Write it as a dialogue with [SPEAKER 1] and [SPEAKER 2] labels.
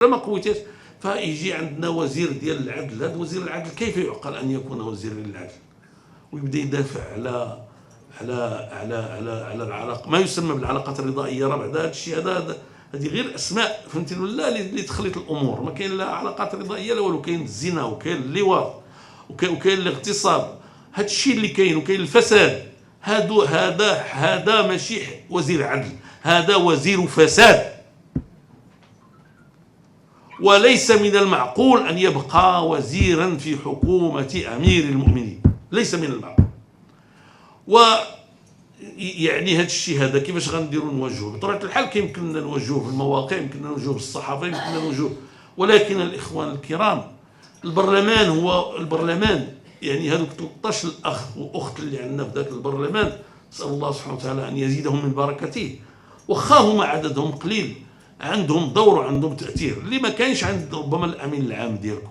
[SPEAKER 1] ما قويتهاش فيجي عندنا وزير ديال العدل. هذا وزير العدل كيف يعقل ان يكون وزير للعدل ويبدا يدافع على العلاقه ما يسمى بالعلاقات الرضائيه؟ راه بعد هذا الشيء هذه غير اسماء، فهمتني ولا؟ اللي تخلط الامور. ما كاين لا علاقات رضائيه لا والو، كاين الزنا وكاين اللواط وكاين الاغتصاب. هذا الشيء اللي كاين، وكاين الفساد. هذا ماشي وزير عدل، هذا وزير فساد. وليس من المعقول أن يبقى وزيرا في حكومة أمير المؤمنين، ليس من المعقول. ويعني هذا الشيء هذا كيفاش غنديروا نواجهوه؟ بطبيعة الحال كيمكننا نواجهوه في المواقع، يمكننا نواجهوه بالصحافة، يمكننا نواجهوه، ولكن الإخوان الكرام البرلمان هو البرلمان. يعني هذوك 13 الأخ وأخت اللي عندنا في ذاك البرلمان، نسأل الله سبحانه وتعالى أن يزيدهم من بركته. واخا هما عددهم قليل، عندهم دور وعندهم تأثير اللي ما كاينش عند ربما الأمين العام ديالكم.